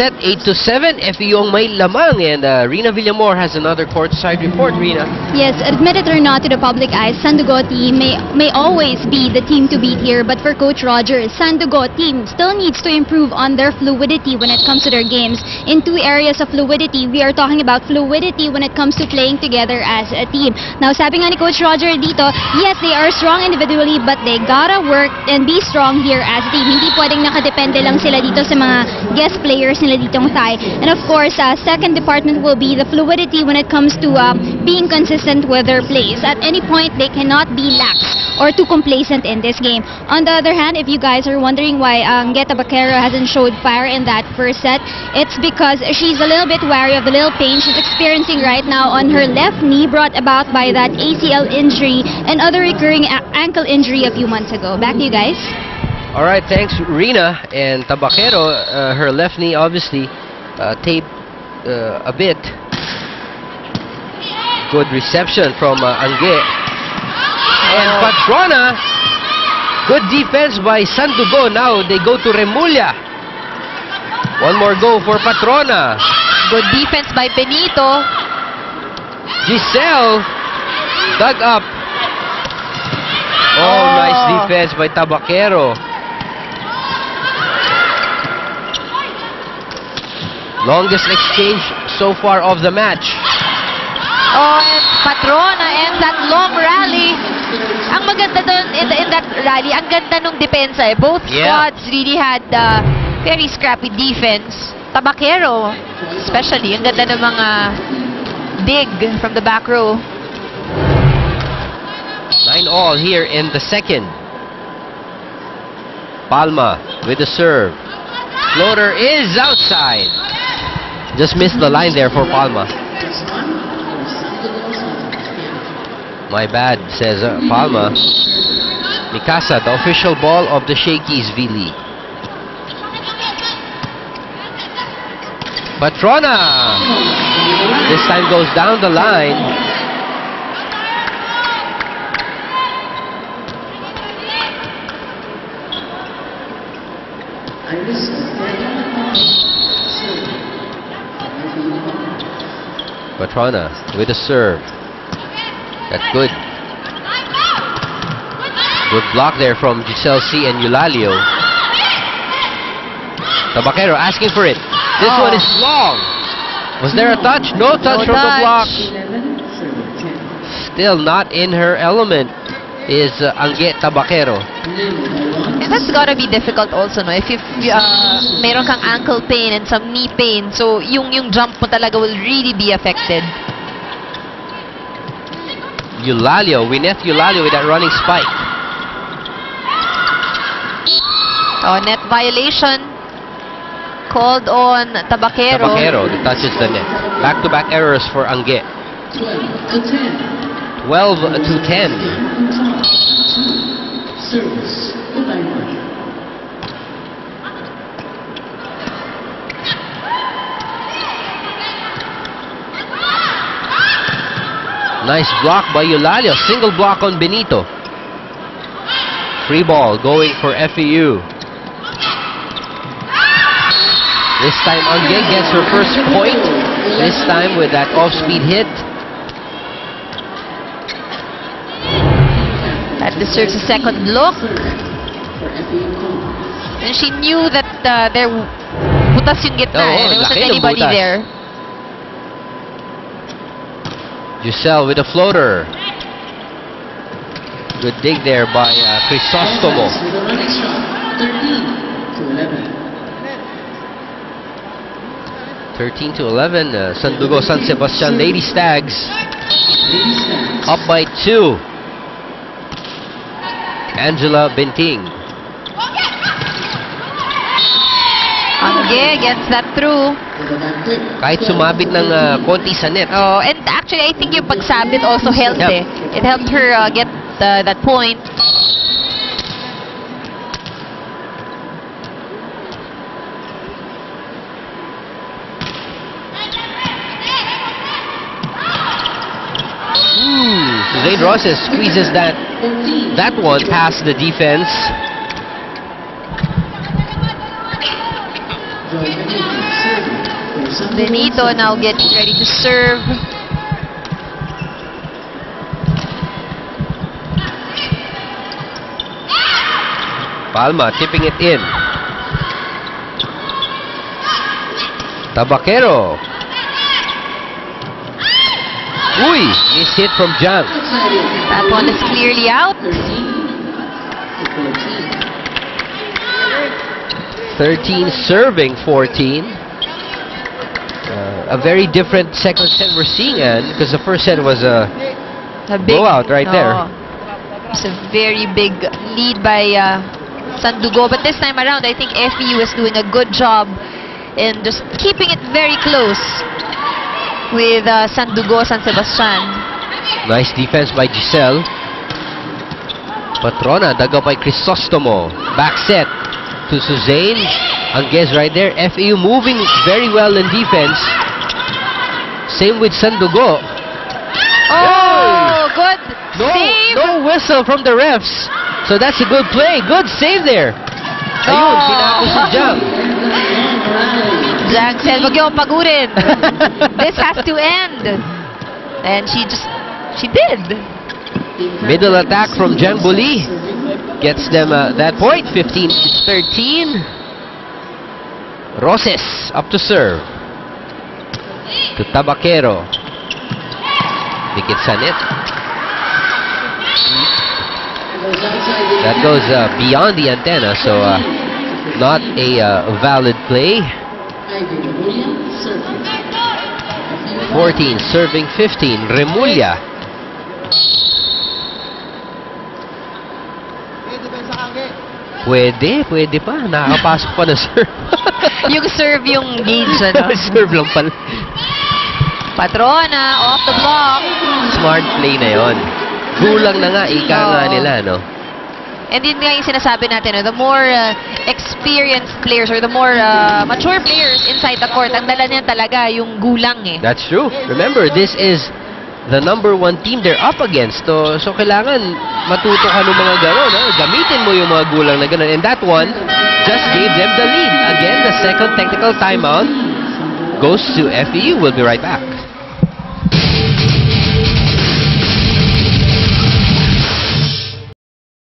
set, 8-7. FEU ang may lamang, and Rina Villamor has another courtside report. Rina. Yes, admit it or not to the public eye, Sandugo team may always be the team to beat here, but for Coach Roger, Sandugo team still needs to improve on their fluidity when it comes to their games. In two areas of fluidity, we are talking about fluidity when it comes to playing together as a team. Now, sabi nga ni Coach Roger dito, yes, they are strong individually, but they gotta work and be strong here as a team. Hindi pwedeng nakadepende lang sila dito sa mga guest players nila ditong Thai. And of course, second department will be the fluidity when it comes to being consistent with their plays. At any point, they cannot be lax or too complacent in this game. On the other hand, if you guys are wondering why Angge Tabaquero hasn't showed fire in that first set, it's because she's a little bit wary of the little pain she's experiencing right now on her left knee, brought about by that ACL injury and other recurring ankle injury a few months ago. Back to you guys. All right, thanks, Rina. And Tabaquero, her left knee obviously taped a bit. Good reception from Angge. And Patrona, good defense by Sandugo. Now they go to Remulla. One more go for Patrona. Good defense by Benito. Giselle dug up. Oh, nice defense by Tabaquero. Longest exchange so far of the match. Oh, and Patrona ends that long rally. Ang maganda doon in that rally, ang ganda nung depensa. Both squads really had very scrappy defense. Tabaquero, especially, ang ganda ng mga dig from the back row. 9-all here in the second. Palma with the serve. Floater is outside. Just missed the line there for Palma. My bad, says Palma. Mikasa, the official ball of the Shakey's V-League. Patrona! This time goes down the line. Patrona with a serve. That's good. Good block there from Giselle C. and Eulalio. Tabaquero asking for it. This one is long. Was there a touch? No touch from the block. Still not in her element is Angge Tabaquero. And that's gotta be difficult also, no? If meron kang ankle pain and some knee pain, so yung jump mo talaga will really be affected. Eulalio, Wineth Eulalio with that running spike. Oh, net violation called on Tabaquero. Tabaquero touches the net. Back-to-back errors for Angge. 12-10. Nice block by Eulalio. Single block on Benito. Free ball going for FEU. This time Angge gets her first point. This time with that off-speed hit. That deserves a second look. And she knew that there butas yung gitna. There wasn't anybody there. Giselle with a floater. Good dig there by Crisostomo. 13-11. Sandugo San Sebastian Lady Stags up by 2. Angela Binting. Angge gets that through. Kahit sumabit ng konti sa net. Oh, and actually I think yung pagsabit also helped eh. It helped her get that point. Suzanne Roses squeezes that one past the defense. Benito now getting ready to serve. Palma tipping it in. Tabaquero. Uy, miss hit from Jang. That one is clearly out. 13 serving 14. A very different second set we're seeing, Ann, because the first set was a big blowout right there. It's a very big lead by Sandugo, but this time around I think FEU is doing a good job in just keeping it very close with Sandugo San Sebastian. Nice defense by Giselle. Patrona, dagaw by Crisostomo. Back set to Suzanne. Anguez right there. FEU moving very well in defense. Same with Sandugo. Oh, good save! No whistle from the refs. So that's a good play. Good save there. Ayun, pinako si Jang. Jang said, wag yung pagurin. This has to end. And she did. Middle attack from Jang Buli. Gets them that point. 15-13. Roses up to serve. To Tabaquero. Dikit sa net. That goes beyond the antenna, so not a valid play. 14 serving 15. Remulla. Pwede pa. Nakakapasok pa na serve. Yung serve yung gauge, ano? Serve lang pala. Patrona, off the block. Smart play na yon. Gulang na nga, ika nga nila, no? And yun nga yung sinasabi natin, no? The more experienced players or the more mature players inside the court, ang dala niyan talaga yung gulang, eh. That's true. Remember, this is the #1 team they're up against. So kailangan matuto ka ng mga gano'n. No? Gamitin mo yung mga gulang na gano'n. And that one just gave them the lead. Again, the second technical timeout goes to FEU. We'll be right back.